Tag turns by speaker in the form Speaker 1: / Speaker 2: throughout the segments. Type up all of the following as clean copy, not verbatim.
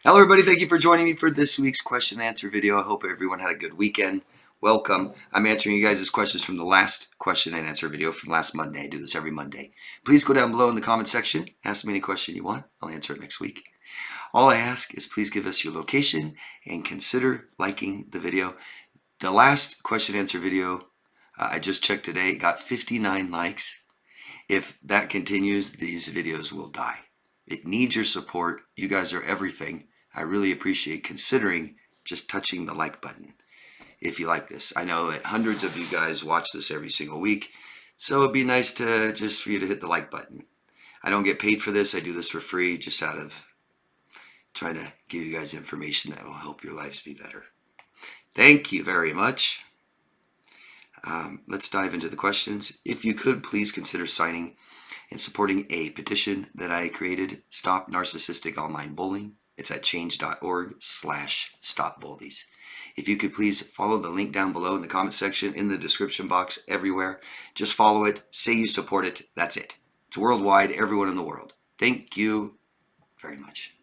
Speaker 1: Hello everybody, thank you for joining me for this week's question and answer video. I hope everyone had a good weekend. Welcome. I'm answering you guys' questions from the last question and answer video from last Monday. I do this every Monday. Please go down below in the comment section. Ask me any question you want. I'll answer it next week. All I ask is please give us your location and consider liking the video. The last question and answer video, I just checked today, got 59 likes. If that continues, these videos will die. It needs your support. You guys are everything. I really appreciate considering just touching the like button if you like this. I know that hundreds of you guys watch this every single week, so it'd be nice to just for you to hit the like button. I don't get paid for this. I do this for free, just out of trying to give you guys information that will help your lives be better. Thank you very much. Let's dive into the questions. If you could, please consider signing and supporting a petition that I created, Stop Narcissistic Online Bullying. It's at change.org/stopbullies. If you could please follow the link down below in the comment section, in the description box, everywhere. Just follow it, say you support it, that's it. It's worldwide, everyone in the world. Thank you very much.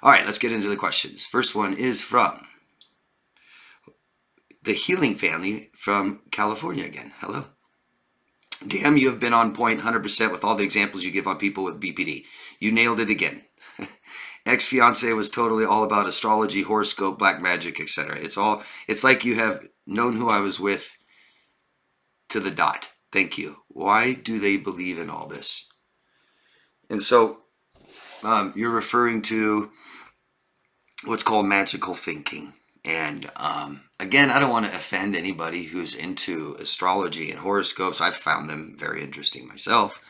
Speaker 1: All right, let's get into the questions. First one is from the Healing Family from California again. Hello. Damn, you have been on point 100% with all the examples you give on people with BPD. You nailed it again. Ex-fiance was totally all about astrology, horoscope, black magic, etc. It's like you have known who I was with to the dot. Thank you. Why do they believe in all this? And so you're referring to what's called magical thinking. And again, I don't want to offend anybody who's into astrology and horoscopes. I've found them very interesting myself.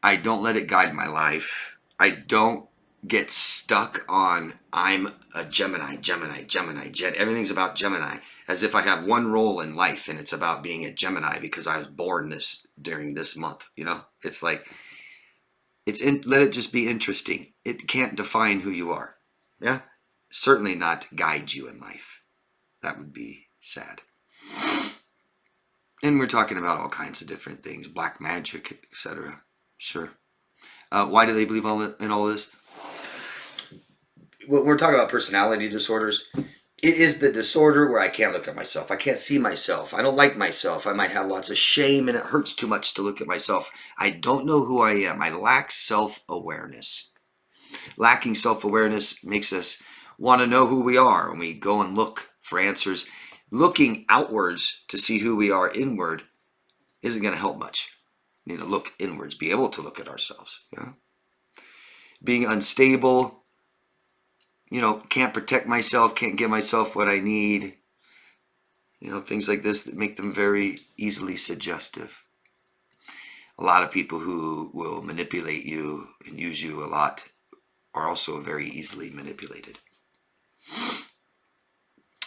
Speaker 1: I don't let it guide my life. I don't get stuck on I'm a Gemini. Everything's about Gemini, as if I have one role in life and it's about being a Gemini because I was born during this month. You know, it's like let it just be interesting. It can't define who you are. Yeah, certainly not guide you in life. That would be sad. And we're talking about all kinds of different things, black magic, etc. Sure. Why do they believe in all this? When we're talking about personality disorders, it is the disorder where I can't look at myself. I can't see myself. I don't like myself. I might have lots of shame and it hurts too much to look at myself. I don't know who I am. I lack self-awareness. Lacking self-awareness makes us want to know who we are when we go and look for answers. Looking outwards to see who we are inward isn't going to help much. We need to look inwards, be able to look at ourselves. Yeah? Being unstable, can't protect myself, can't give myself what I need. Things like this that make them very easily suggestive. A lot of people who will manipulate you and use you a lot are also very easily manipulated.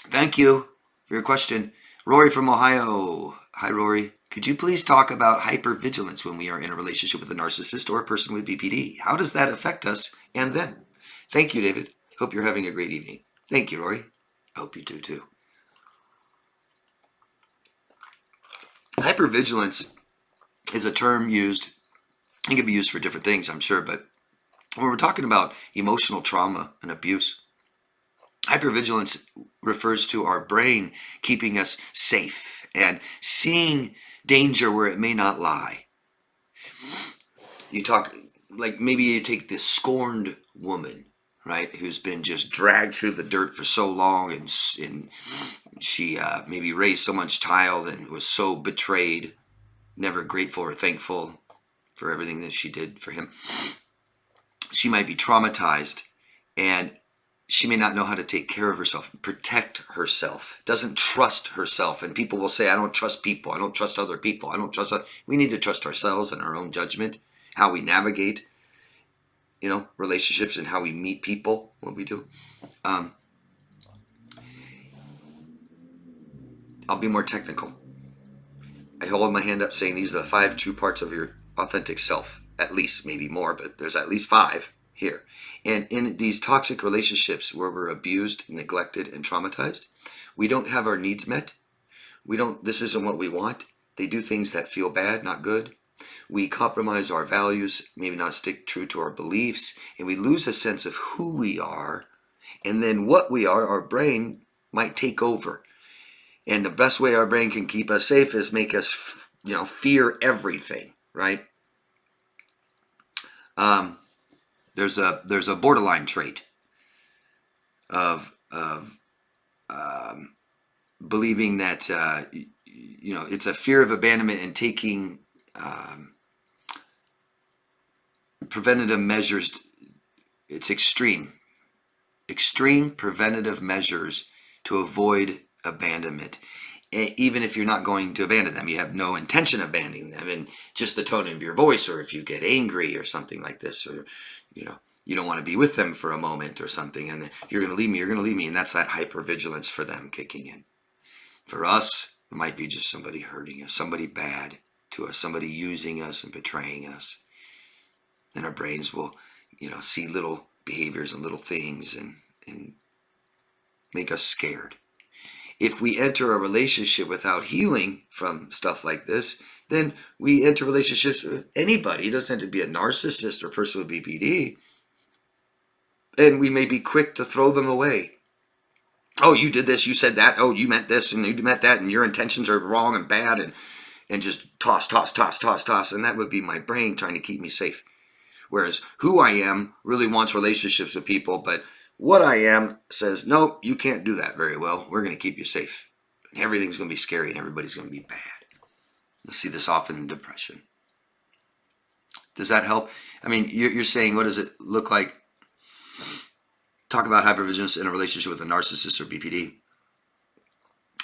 Speaker 1: Thank you for your question. Rory from Ohio. Hi, Rory. Could you please talk about hypervigilance when we are in a relationship with a narcissist or a person with BPD? How does that affect us and them? Thank you, David. Hope you're having a great evening. Thank you, Rory. Hope you do too. Hypervigilance is a term used, it can be used for different things, I'm sure, but when we're talking about emotional trauma and abuse, hypervigilance refers to our brain keeping us safe and seeing danger where it may not lie. You talk, like maybe you take this scorned woman, right, who's been just dragged through the dirt for so long, and she maybe raised someone's child and was so betrayed, never grateful or thankful for everything that she did for him. She might be traumatized, and she may not know how to take care of herself, protect herself, doesn't trust herself. And people will say, I don't trust people, I don't trust other people, I don't trust. We need to trust ourselves and our own judgment, how we navigate relationships and how we meet people, what we do. I'll be more technical. I hold my hand up saying these are the 5 true parts of your authentic self. At least, maybe more, but there's at least 5 here. And in these toxic relationships where we're abused, neglected, and traumatized, we don't have our needs met. This isn't what we want. They do things that feel bad, not good. We compromise our values, maybe not stick true to our beliefs, and we lose a sense of who we are. And then what we are, our brain might take over. And the best way our brain can keep us safe is make us, fear everything, right? There's a borderline trait of believing that it's a fear of abandonment and taking preventative measures. It's extreme preventative measures to avoid abandonment. Even if you're not going to abandon them, you have no intention of abandoning them, and just the tone of your voice, or if you get angry or something like this, or you don't want to be with them for a moment or something, and you're going to leave me, and that's that hypervigilance for them kicking in. For us, it might be just somebody hurting us, somebody bad to us, somebody using us and betraying us. Then our brains will, see little behaviors and little things and make us scared. If we enter a relationship without healing from stuff like this, then we enter relationships with anybody. It doesn't have to be a narcissist or person with BPD. And we may be quick to throw them away. Oh, you did this, you said that, oh, you meant this, and you meant that, and your intentions are wrong and bad, and just toss. And that would be my brain trying to keep me safe. Whereas who I am really wants relationships with people, but what I am says, no, you can't do that very well. We're going to keep you safe. And everything's going to be scary and everybody's going to be bad. You'll see this often in depression. Does that help? I mean, you're saying, what does it look like? Talk about hypervigilance in a relationship with a narcissist or BPD.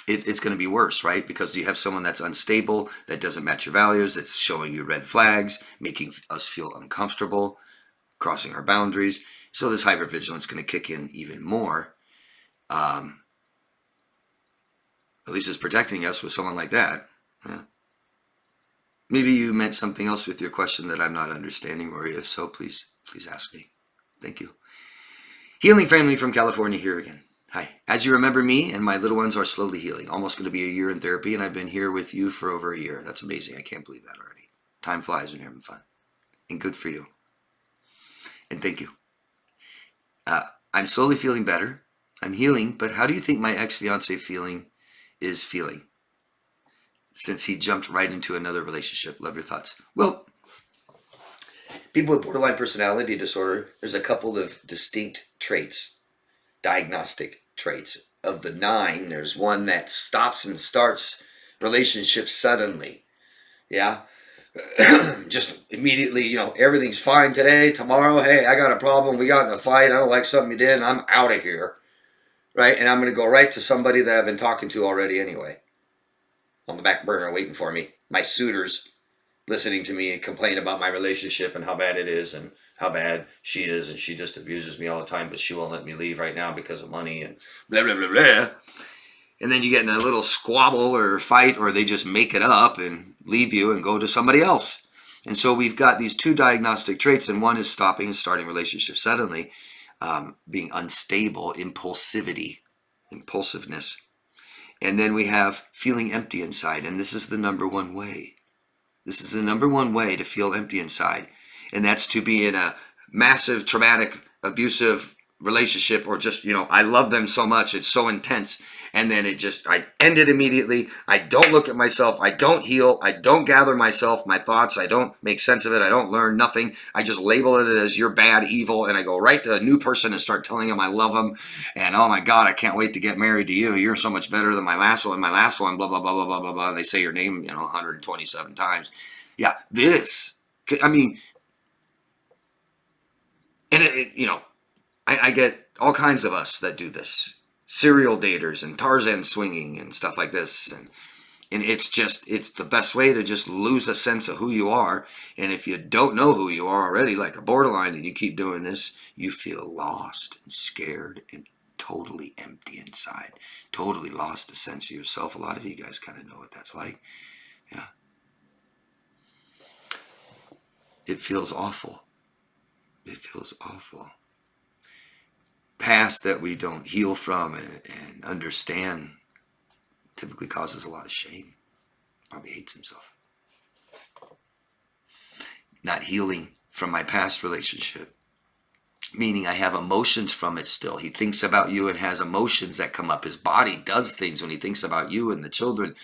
Speaker 1: It's going to be worse, right? Because you have someone that's unstable, that doesn't match your values, that's showing you red flags, making us feel uncomfortable, crossing our boundaries. So this hypervigilance is going to kick in even more. At least it's protecting us with someone like that. Yeah. Maybe you meant something else with your question that I'm not understanding, or if so, please ask me. Thank you. Healing Family from California here again. Hi. As you remember, me and my little ones are slowly healing. Almost going to be a year in therapy, and I've been here with you for over a year. That's amazing. I can't believe that already. Time flies when you're having fun. And good for you. And thank you. I'm slowly feeling better. I'm healing, but how do you think my ex-fiance is feeling? Since he jumped right into another relationship. Love your thoughts. Well, people with borderline personality disorder, there's a couple of distinct traits, diagnostic traits. Of the 9, there's one that stops and starts relationships suddenly. Yeah. Just immediately, everything's fine today, tomorrow, hey, I got a problem, we got in a fight, I don't like something you did, and I'm out of here. Right? And I'm going to go right to somebody that I've been talking to already anyway. On the back burner waiting for me. My suitors listening to me complain about my relationship and how bad it is and how bad she is, and she just abuses me all the time, but she won't let me leave right now because of money and blah, blah, blah, blah. And then you get in a little squabble or fight, or they just make it up and leave you and go to somebody else. And so we've got these 2 diagnostic traits, and one is stopping and starting relationships suddenly, being unstable, impulsiveness. And then we have feeling empty inside, and this is the number one way. This is the number one way to feel empty inside, and that's to be in a massive, traumatic, abusive relationship, or just, I love them so much, it's so intense, and then I end it immediately. I don't look at myself, I don't heal, I don't gather myself, my thoughts, I don't make sense of it, I don't learn nothing. I just label it as you're bad, evil, and I go right to a new person and start telling them I love them, and oh my God, I can't wait to get married to you. You're so much better than my last one, blah, blah, blah, blah, blah, blah, blah. They say your name, 127 times. Yeah, I get all kinds of us that do this. Serial daters and Tarzan swinging and stuff like this. And it's the best way to just lose a sense of who you are. And if you don't know who you are already, like a borderline, and you keep doing this, you feel lost and scared and totally empty inside. Totally lost a sense of yourself. A lot of you guys kind of know what that's like. Yeah. It feels awful. It feels awful. Past that we don't heal from and understand typically causes a lot of shame. Probably hates himself. not healing from my past relationship, meaning I have emotions from it still. He thinks about you and has emotions that come up. His body does things when he thinks about you and the children.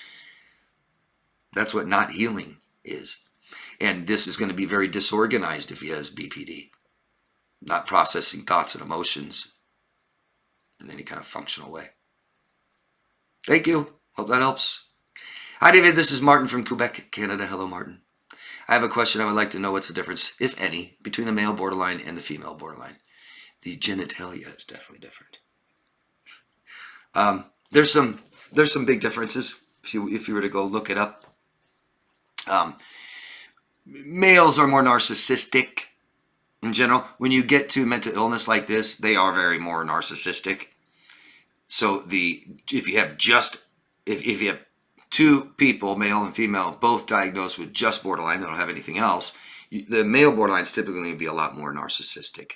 Speaker 1: That's what not healing is. And this is going to be very disorganized if he has BPD, not processing thoughts and emotions in any kind of functional way. Thank you. Hope that helps. Hi, David. This is Martin from Quebec, Canada. Hello, Martin. I have a question. I would like to know what's the difference, if any, between the male borderline and the female borderline. The genitalia is definitely different. There's some big differences if you were to go look it up. Males are more narcissistic in general. When you get to mental illness like this, they are very more narcissistic. So if you have two people, male and female, both diagnosed with just borderline, they don't have anything else, the male borderline is typically going to be a lot more narcissistic.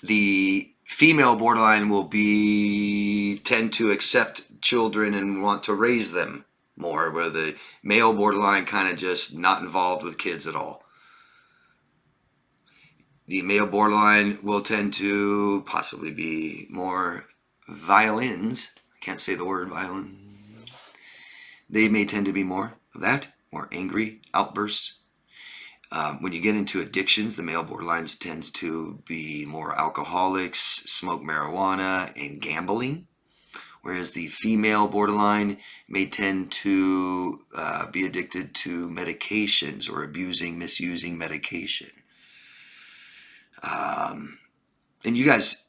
Speaker 1: The female borderline will tend to accept children and want to raise them more, where the male borderline kind of just not involved with kids at all. The male borderline will tend to possibly be more violins. I can't say the word violin. They may tend to be more of that, more angry outbursts. When you get into addictions, the male borderlines tends to be more alcoholics, smoke marijuana, and gambling. Whereas the female borderline may tend to be addicted to medications or misusing medication. And you guys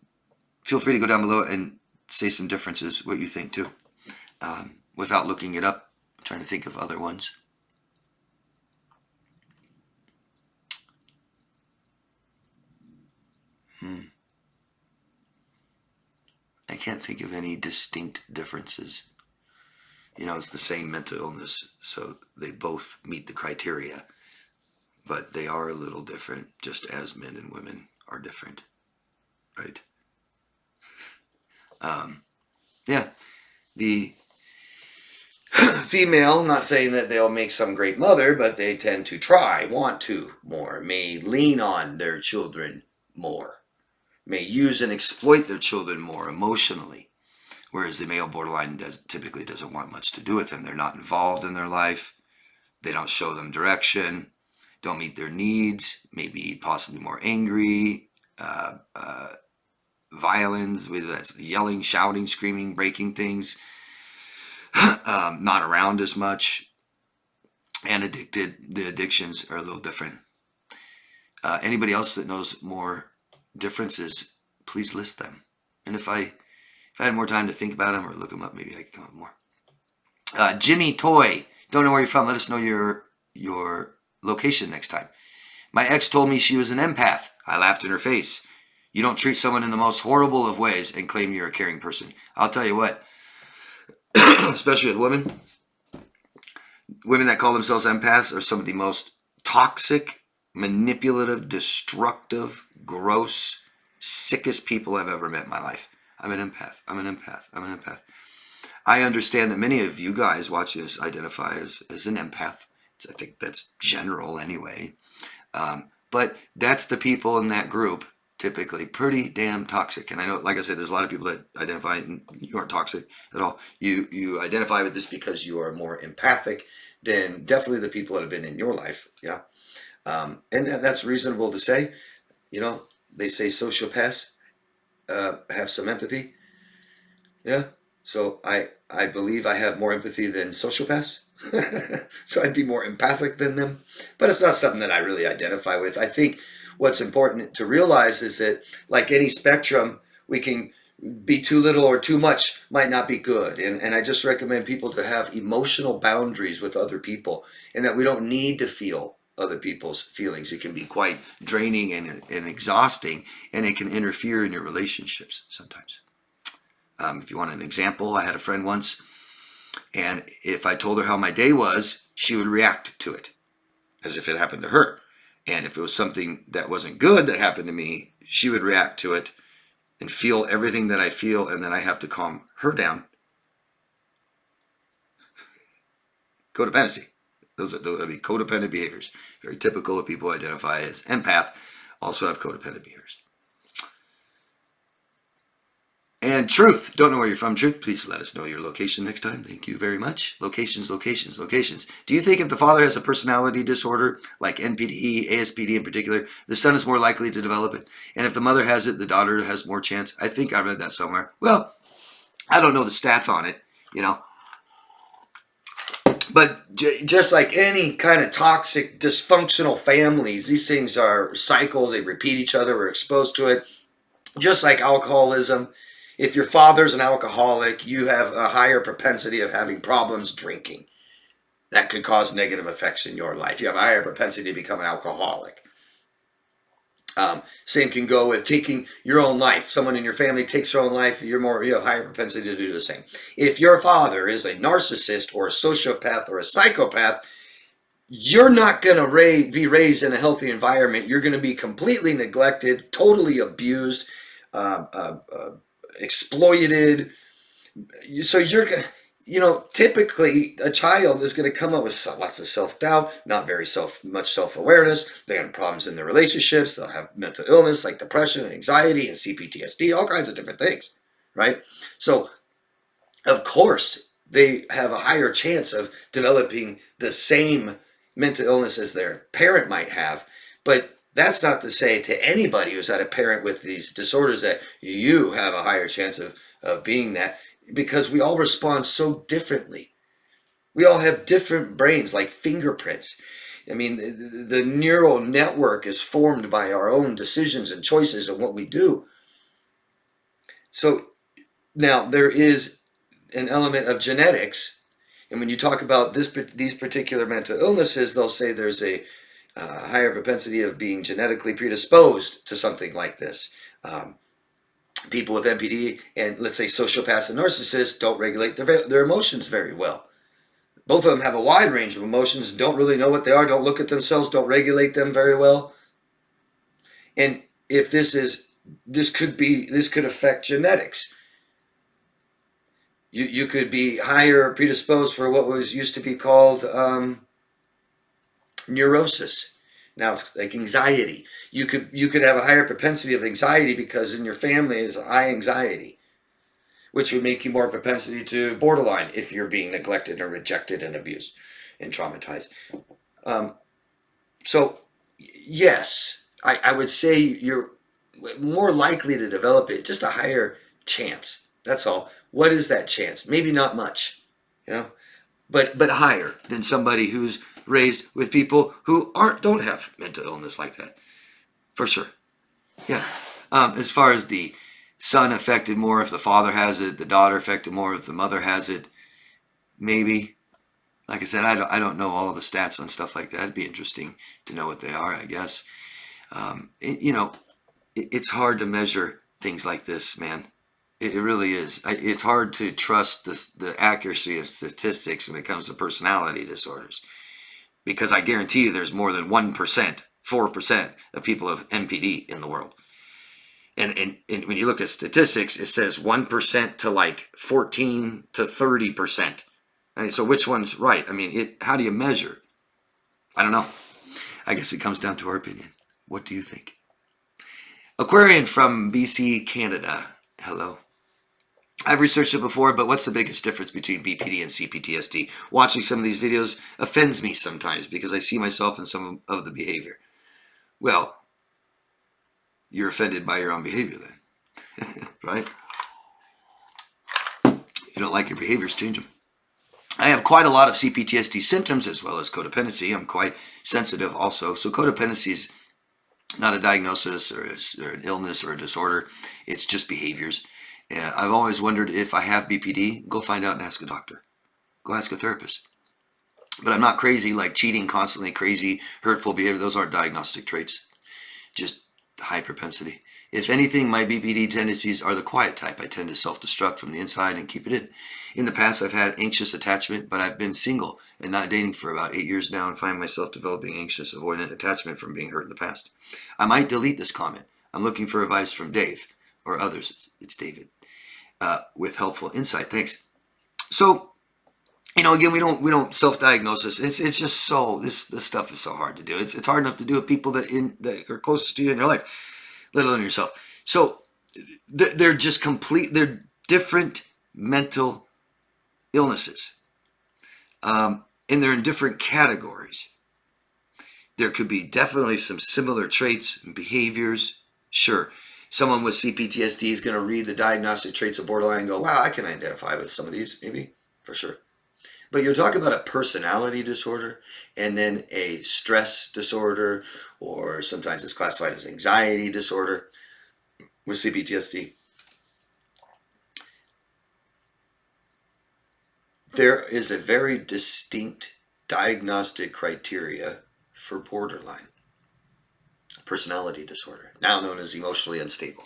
Speaker 1: feel free to go down below and say some differences, what you think too, without looking it up. I'm trying to think of other ones. I can't think of any distinct differences. It's the same mental illness, so they both meet the criteria, but they are a little different, just as men and women are different, right? Yeah, the female, not saying that they'll make some great mother, but they tend to want to more, may lean on their children more, may use and exploit their children more emotionally, whereas the male borderline typically doesn't want much to do with them. They're not involved in their life. They don't show them direction, don't meet their needs, maybe possibly more angry, violence, whether that's yelling, shouting, screaming, breaking things, not around as much, and addicted. The addictions are a little different. Anybody else that knows more differences, please list them. And if I had more time to think about them or look them up, maybe I could come up with more. Jimmy Toy, don't know where you're from. Let us know your location next time. My ex told me she was an empath. I laughed in her face. You don't treat someone in the most horrible of ways and claim you're a caring person. I'll tell you what, especially with women that call themselves empaths are some of the most toxic, manipulative, destructive, gross, sickest people I've ever met in my life. I'm an empath. I'm an empath. I'm an empath. I understand that many of you guys watching this identify as an empath. I think that's general anyway. But that's the people in that group, typically pretty damn toxic. And I know, like I said, there's a lot of people that identify and you aren't toxic at all. You identify with this because you are more empathic than definitely the people that have been in your life. Yeah. And that's reasonable to say. They say sociopaths have some empathy. Yeah. So I believe I have more empathy than sociopaths. So I'd be more empathic than them. But it's not something that I really identify with. I think what's important to realize is that, like any spectrum, we can be too little or too much might not be good. And I just recommend people to have emotional boundaries with other people, and that we don't need to feel other people's feelings. It can be quite draining and exhausting, and it can interfere in your relationships sometimes. If you want an example, I had a friend once, and if I told her how my day was, she would react to it as if it happened to her. And if it was something that wasn't good that happened to me, she would react to it and feel everything that I feel, and then I have to calm her down. Codependency. Those are codependent behaviors. Very typical of people who identify as empath also have codependent behaviors. And Truth, don't know where you're from, Truth. Please let us know your location next time. Thank you very much. Locations, locations, locations. Do you think if the father has a personality disorder, like NPD, ASPD in particular, the son is more likely to develop it? And if the mother has it, the daughter has more chance? I think I read that somewhere. Well, I don't know the stats on it, you know. But just like any kind of toxic, dysfunctional families, these things are cycles. They repeat each other. We're exposed to it. Just like alcoholism. If your father's an alcoholic, you have a higher propensity of having problems drinking. That could cause negative effects in your life. You have a higher propensity to become an alcoholic. Same can go with taking your own life. Someone in your family takes their own life, you have higher propensity to do the same. If your father is a narcissist or a sociopath or a psychopath, you're not going to be raised in a healthy environment. You're going to be completely neglected, totally abused, exploited. So typically a child is going to come up with lots of self-doubt, not very much self-awareness. They're going to have problems in their relationships. They'll have mental illness like depression and anxiety and CPTSD, all kinds of different things, right? So of course they have a higher chance of developing the same mental illness as their parent might have. But that's not to say to anybody who's had a parent with these disorders that you have a higher chance of being that, because we all respond so differently. We all have different brains, like fingerprints. I mean, the neural network is formed by our own decisions and choices and what we do. So now there is an element of genetics. And when you talk about these particular mental illnesses, they'll say there's a higher propensity of being genetically predisposed to something like this. People with NPD and let's say sociopaths and narcissists don't regulate their emotions very well. Both of them have a wide range of emotions, don't really know what they are, don't look at themselves, don't regulate them very well. And if this could affect genetics. You could be higher predisposed for what was used to be called neurosis. Now it's like anxiety. You could have a higher propensity of anxiety because in your family is high anxiety, which would make you more propensity to borderline if you're being neglected or rejected and abused and traumatized. So yes, I would say you're more likely to develop it, just a higher chance. That's all. What is that chance? Maybe not much, but higher than somebody who's raised with people who don't have mental illness like that, for sure. Yeah. As far as the son affected more if the father has it, the daughter affected more if the mother has it, maybe. Like I said, I don't know all the stats on stuff like that. It'd be interesting to know what they are, I guess. It's hard to measure things like this, man. It really is. It's hard to trust the accuracy of statistics when it comes to personality disorders. Because I guarantee you there's more than 1%, 4% of people have NPD in the world. And when you look at statistics, it says 1% to like 14 to 30%. So which one's right? I mean, how do you measure? I don't know. I guess it comes down to our opinion. What do you think? Aquarian from BC, Canada. Hello. I've researched it before, but what's the biggest difference between BPD and CPTSD? Watching some of these videos offends me sometimes because I see myself in some of the behavior. Well, you're offended by your own behavior then, right? If you don't like your behaviors, change them. I have quite a lot of CPTSD symptoms as well as codependency. I'm quite sensitive also. So codependency is not a diagnosis or an illness or a disorder. It's just behaviors. I've always wondered if I have BPD. Go find out and ask a doctor. Go ask a therapist. But I'm not crazy, like cheating constantly, crazy, hurtful behavior. Those aren't diagnostic traits. Just high propensity. If anything, my BPD tendencies are the quiet type. I tend to self-destruct from the inside and keep it in. In the past, I've had anxious attachment, but I've been single and not dating for about 8 years now and find myself developing anxious, avoidant attachment from being hurt in the past. I might delete this comment. I'm looking for advice from Dave or others. It's David with helpful insight. Thanks. So Again, we don't self-diagnose this. It's just so this stuff is so hard to do. It's hard enough to do with people that are closest to you in your life, let alone yourself. So they're just they're different mental illnesses, and they're in different categories. There could be definitely some similar traits and behaviors. Sure, someone with CPTSD is going to read the diagnostic traits of borderline and go, wow, I can identify with some of these, maybe, for sure. But you're talking about a personality disorder and then a stress disorder, or sometimes it's classified as anxiety disorder with CPTSD. There is a very distinct diagnostic criteria for borderline personality disorder, now known as emotionally unstable.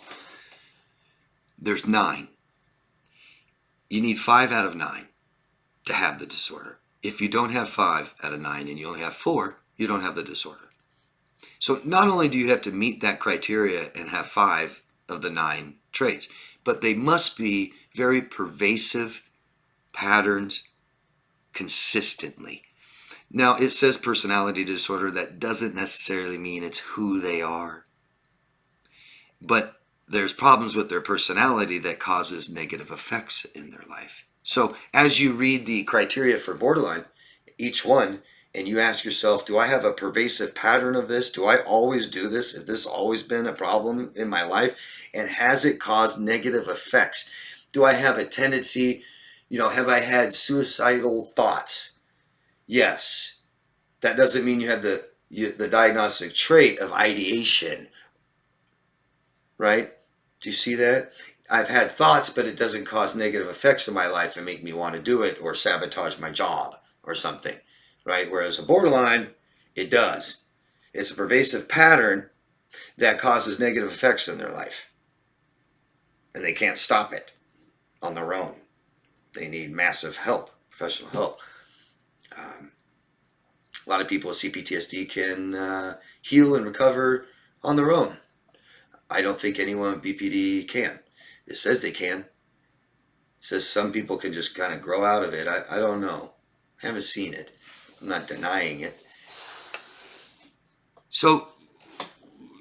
Speaker 1: There's 9. You need 5 out of 9 to have the disorder. If you don't have 5 out of 9 and you only have 4, you don't have the disorder. So not only do you have to meet that criteria and have 5 of the 9 traits, but they must be very pervasive patterns consistently. Now, it says personality disorder. That doesn't necessarily mean it's who they are. But there's problems with their personality that causes negative effects in their life. So as you read the criteria for borderline, each one, and you ask yourself, do I have a pervasive pattern of this? Do I always do this? Has this always been a problem in my life? And has it caused negative effects? Do I have a tendency, have I had suicidal thoughts? Yes. That doesn't mean you have the diagnostic trait of ideation, right? Do you see that? I've had thoughts, but it doesn't cause negative effects in my life and make me want to do it or sabotage my job or something, right? Whereas a borderline, it does. It's a pervasive pattern that causes negative effects in their life. And they can't stop it on their own. They need massive help, professional help. A lot of people with CPTSD can heal and recover on their own. I don't think anyone with BPD can. It says they can. It says some people can just kind of grow out of it. I don't know. I haven't seen it. I'm not denying it. So,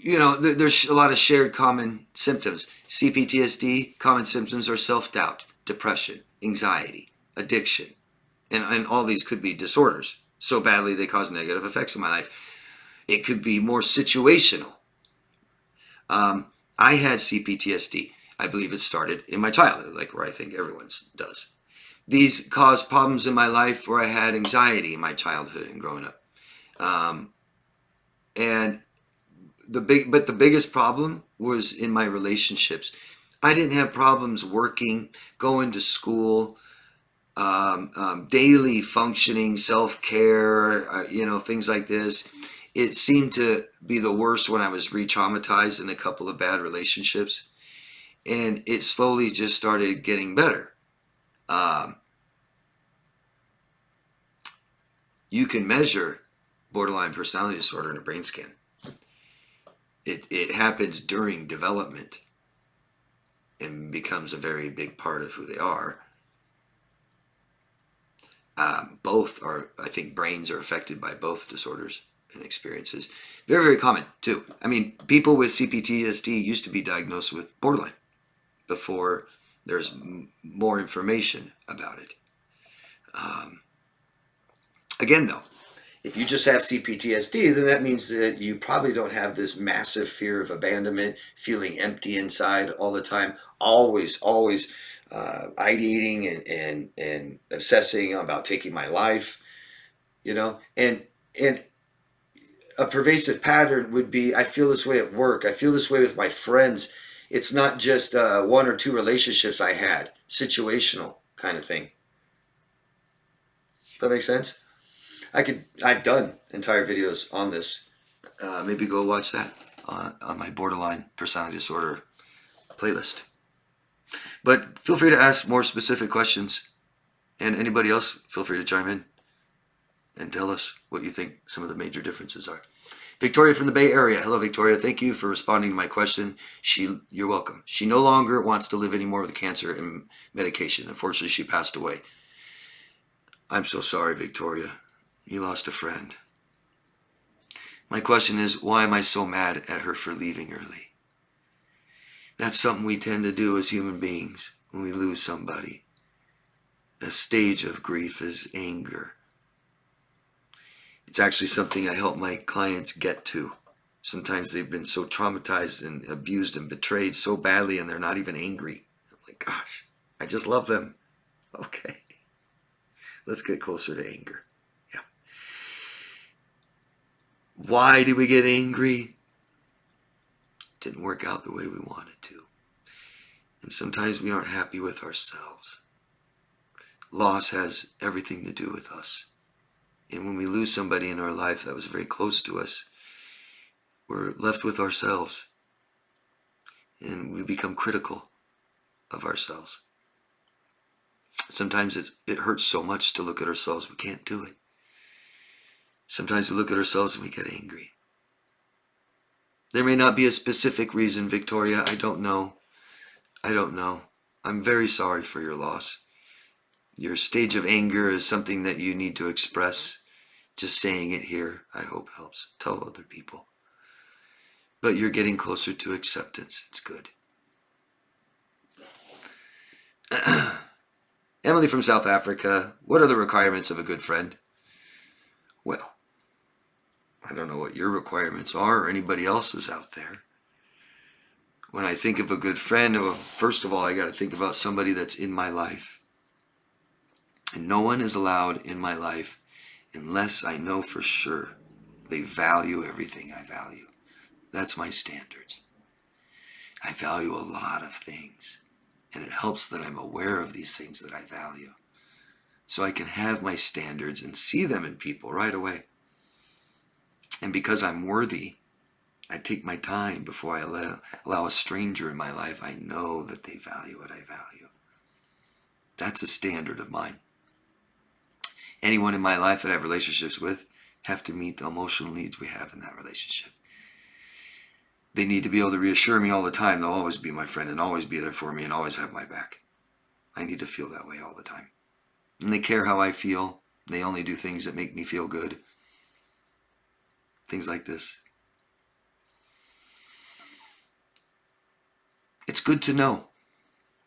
Speaker 1: there's a lot of shared common symptoms. CPTSD, common symptoms are self-doubt, depression, anxiety, addiction. And all these could be disorders. So badly they cause negative effects in my life. It could be more situational. I had CPTSD. I believe it started in my childhood, like where I think everyone's does. These caused problems in my life where I had anxiety in my childhood and growing up. And the biggest problem was in my relationships. I didn't have problems working, going to school, daily functioning, self-care, things like this. It seemed to be the worst when I was re-traumatized in a couple of bad relationships. And it slowly just started getting better. You can measure borderline personality disorder in a brain scan. It happens during development and becomes a very big part of who they are. Both are, I think, brains are affected by both disorders and experiences. Very, very common, too. I mean, people with CPTSD used to be diagnosed with borderline before there's more information about it. Again, though, if you just have CPTSD, then that means that you probably don't have this massive fear of abandonment, feeling empty inside all the time, always ideating and obsessing about taking my life, and a pervasive pattern would be, I feel this way at work. I feel this way with my friends. It's not just 1 or 2 relationships I had, situational kind of thing. Does that make sense? I've done entire videos on this. Maybe go watch that on my borderline personality disorder playlist. But feel free to ask more specific questions. And anybody else, feel free to chime in and tell us what you think some of the major differences are. Victoria from the Bay Area. Hello, Victoria. Thank you for responding to my question. You're welcome. She no longer wants to live anymore with cancer and medication. Unfortunately, she passed away. I'm so sorry, Victoria. You lost a friend. My question is, why am I so mad at her for leaving early? That's something we tend to do as human beings when we lose somebody. A stage of grief is anger. It's actually something I help my clients get to. Sometimes they've been so traumatized and abused and betrayed so badly and they're not even angry. I'm like, gosh, I just love them. Okay, let's get closer to anger. Yeah. Why did we get angry? Didn't work out the way we wanted to. And sometimes we aren't happy with ourselves. Loss has everything to do with us. And when we lose somebody in our life that was very close to us, we're left with ourselves. And we become critical of ourselves. Sometimes it hurts so much to look at ourselves, we can't do it. Sometimes we look at ourselves and we get angry. There may not be a specific reason, Victoria. I don't know. I'm very sorry for your loss. Your stage of anger is something that you need to express. Just saying it here, I hope, helps. Tell other people. But you're getting closer to acceptance. It's good. Emily from South Africa, what are the requirements of a good friend? Well, I don't know what your requirements are or anybody else's out there. When I think of a good friend, well, first of all, I got to think about somebody that's in my life. And no one is allowed in my life unless I know for sure they value everything I value. That's my standards. I value a lot of things, and it helps that I'm aware of these things that I value. So I can have my standards and see them in people right away. And because I'm worthy, I take my time before I allow a stranger in my life. I know that they value what I value. That's a standard of mine. Anyone in my life that I have relationships with have to meet the emotional needs we have in that relationship. They need to be able to reassure me all the time. They'll always be my friend and always be there for me and always have my back. I need to feel that way all the time. And they care how I feel. They only do things that make me feel good. Things like this. It's good to know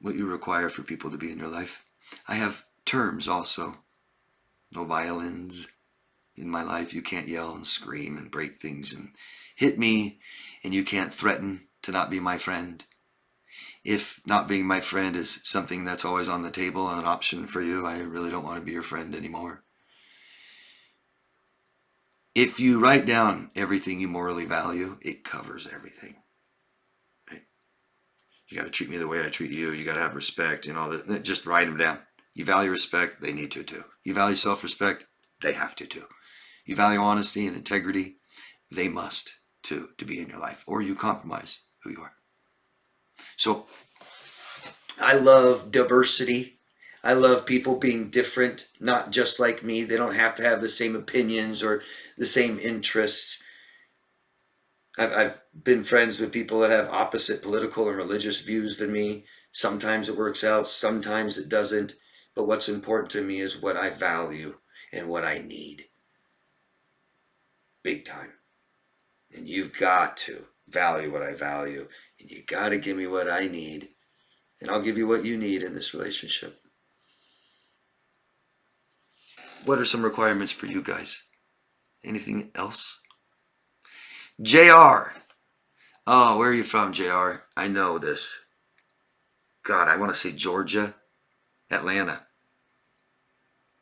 Speaker 1: what you require for people to be in your life. I have terms also. No violins in my life. You can't yell and scream and break things and hit me, and you can't threaten to not be my friend. If not being my friend is something that's always on the table and an option for you, I really don't want to be your friend anymore. If you write down everything you morally value, it covers everything. Right? You got to treat me the way I treat you. You got to have respect and all that. Just write them down. You value respect, they need to too. You value self-respect, they have to too. You value honesty and integrity, they must too, to be in your life, or you compromise who you are. So I love diversity. I love people being different, not just like me. They don't have to have the same opinions or the same interests. I've been friends with people that have opposite political and religious views than me. Sometimes it works out, sometimes it doesn't. But what's important to me is what I value and what I need. Big time. And you've got to value what I value. And you got to give me what I need. And I'll give you what you need in this relationship. What are some requirements for you guys? Anything else? JR. Oh, where are you from, JR? I know this. God, I want to say Georgia. Atlanta.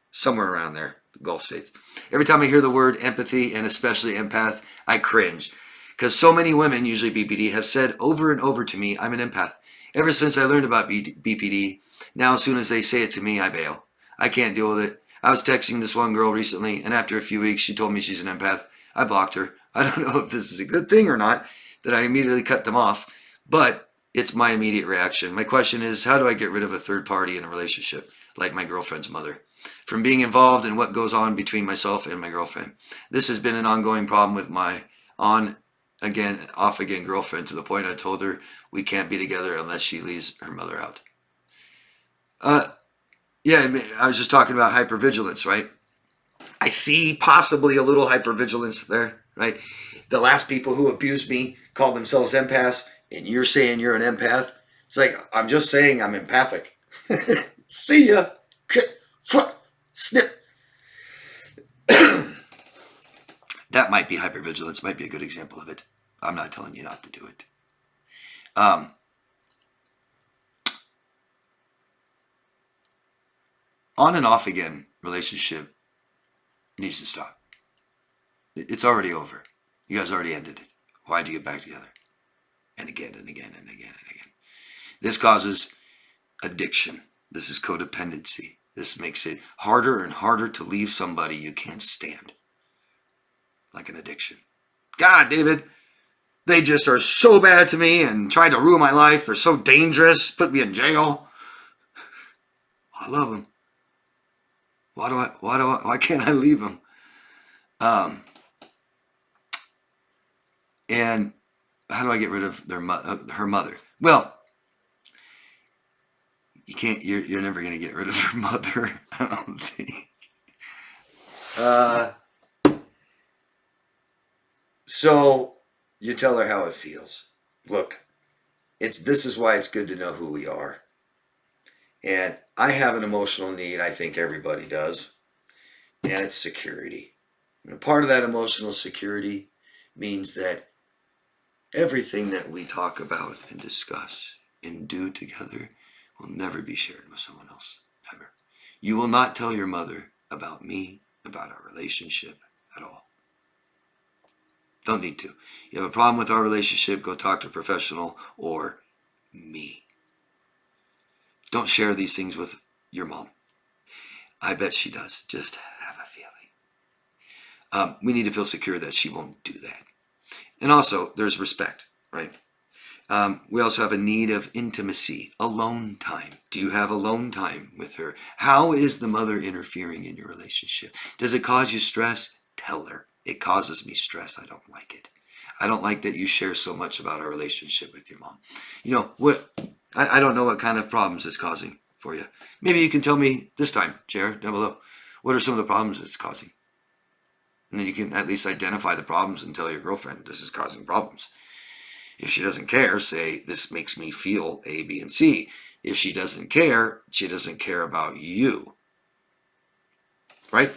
Speaker 1: Somewhere around there, the Gulf states. Every time I hear the word empathy, and especially empath, I cringe. Because so many women, usually BPD, have said over and over to me, I'm an empath. Ever since I learned about BPD, now as soon as they say it to me, I bail. I can't deal with it. I was texting this one girl recently, and after a few weeks, she told me she's an empath. I blocked her. I don't know if this is a good thing or not, that I immediately cut them off. But it's my immediate reaction. My question is, how do I get rid of a third party in a relationship, like my girlfriend's mother, from being involved in what goes on between myself and my girlfriend? This has been an ongoing problem with my on-again, off-again girlfriend, to the point I told her we can't be together unless she leaves her mother out. Yeah, I mean, I was just talking about hypervigilance, right? I see possibly a little hypervigilance there, right? The last people who abused me called themselves empaths, and you're saying you're an empath. It's like, I'm just saying I'm empathic. See ya. Snip. That might be hypervigilance, might be a good example of it. I'm not telling you not to do it. On and off again relationship needs to stop. It's already over. You guys already ended it. Why'd you get back together? And again and again and again and again. This causes addiction. This is codependency. This makes it harder and harder to leave somebody you can't stand. Like an addiction. God, David, they just are so bad to me and tried to ruin my life. They're so dangerous, put me in jail. I love them. Why can't I leave them? And how do I get rid of her mother? Well, you can't. You're never going to get rid of her mother. I don't think. So you tell her how it feels. Look, this is why it's good to know who we are. And I have an emotional need. I think everybody does, and it's security. And a part of that emotional security means that everything that we talk about and discuss and do together will never be shared with someone else, ever. You will not tell your mother about me, about our relationship at all. Don't need to. You have a problem with our relationship, go talk to a professional or me. Don't share these things with your mom. I bet she does. Just have a feeling. We need to feel secure that she won't do that. And also, there's respect, right? We also have a need of intimacy, alone time. Do you have alone time with her? How is the mother interfering in your relationship? Does it cause you stress? Tell her. It causes me stress. I don't like it. I don't like that you share so much about our relationship with your mom. You know, what? I don't know what kind of problems it's causing for you. Maybe you can tell me this time, Jared, down below. What are some of the problems it's causing? And then you can at least identify the problems and tell your girlfriend, this is causing problems. If she doesn't care, say, this makes me feel A, B, and C. If she doesn't care, she doesn't care about you. Right?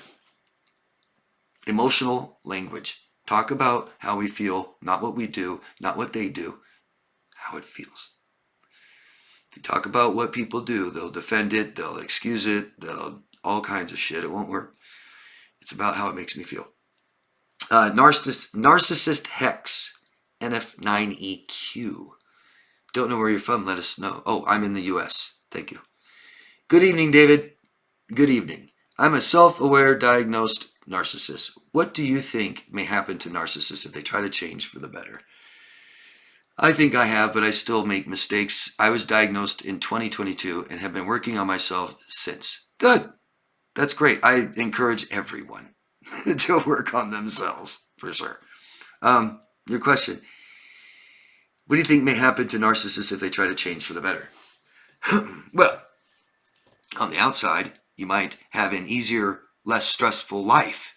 Speaker 1: Emotional language. Talk about how we feel, not what we do, not what they do, how it feels. If you talk about what people do, they'll defend it, they'll excuse it, they'll all kinds of shit. It won't work. It's about how it makes me feel. Narcissist Hex, NF9EQ. Don't know where you're from, let us know. Oh, I'm in the US. Thank you. Good evening, David. Good evening. I'm a self-aware diagnosed narcissist. What do you think may happen to narcissists if they try to change for the better? I think I have, but I still make mistakes. I was diagnosed in 2022 and have been working on myself since. Good. That's great. I encourage everyone to work on themselves, for sure. Your question. What do you think may happen to narcissists if they try to change for the better? Well, on the outside, you might have an easier, less stressful life.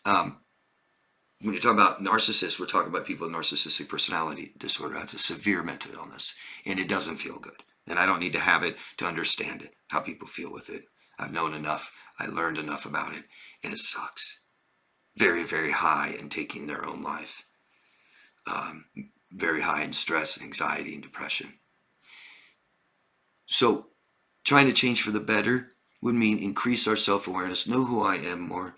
Speaker 1: When you're talking about narcissists, we're talking about people with narcissistic personality disorder. That's a severe mental illness, and it doesn't feel good. And I don't need to have it to understand it, how people feel with it. I've known enough. I learned enough about it, and it sucks. Very, very high in taking their own life. Very high in stress, anxiety, and depression. So trying to change for the better would mean increase our self-awareness, know who I am more,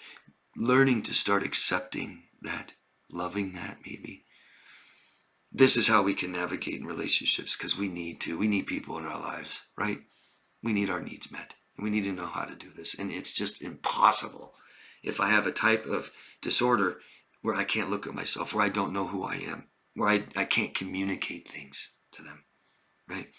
Speaker 1: learning to start accepting that, loving that maybe. This is how we can navigate in relationships because we need to. We need people in our lives, right? We need our needs met. And we need to know how to do this. And it's just impossible if I have a type of disorder where I can't look at myself, where I don't know who I am, where I can't communicate things to them, right?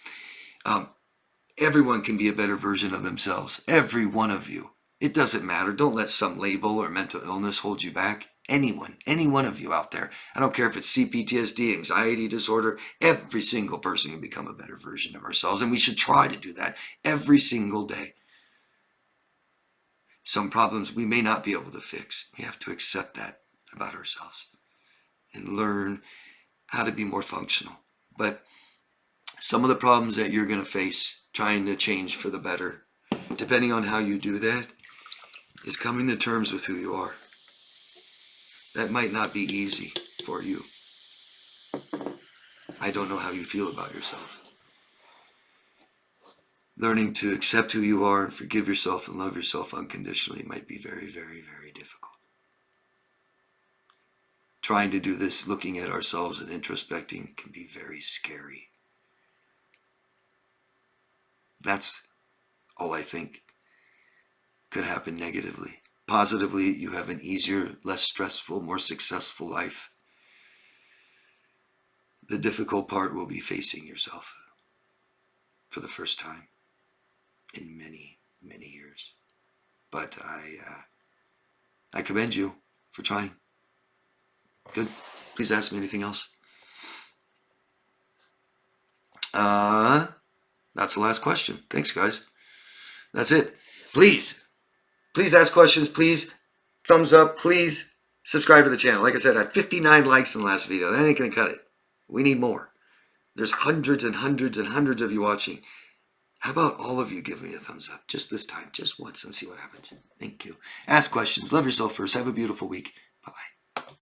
Speaker 1: Everyone can be a better version of themselves. Every one of you. It doesn't matter. Don't let some label or mental illness hold you back. Anyone, any one of you out there. I don't care if it's C-PTSD, anxiety disorder. Every single person can become a better version of ourselves. And we should try to do that every single day. some problems we may not be able to fix. We have to accept that about ourselves and learn how to be more functional. But some of the problems that you're going to face trying to change for the better, depending on how you do that, is coming to terms with who you are. That might not be easy for you. I don't know how you feel about yourself. Learning to accept who you are and forgive yourself and love yourself unconditionally might be very, very, very difficult. Trying to do this, looking at ourselves and introspecting, can be very scary. That's all I think could happen negatively. Positively, you have an easier, less stressful, more successful life. The difficult part will be facing yourself for the first time in many, many years. But I commend you for trying. Good. Please ask me anything else. That's the last question. Thanks, guys. That's it. Please ask questions. Please thumbs up. Please subscribe to the channel. Like I said, I had 59 likes in the last video. That ain't going to cut it. We need more. There's hundreds and hundreds and hundreds of you watching. How about all of you give me a thumbs up just this time, just once, and see what happens. Thank you. Ask questions. Love yourself first. Have a beautiful week. Bye-bye.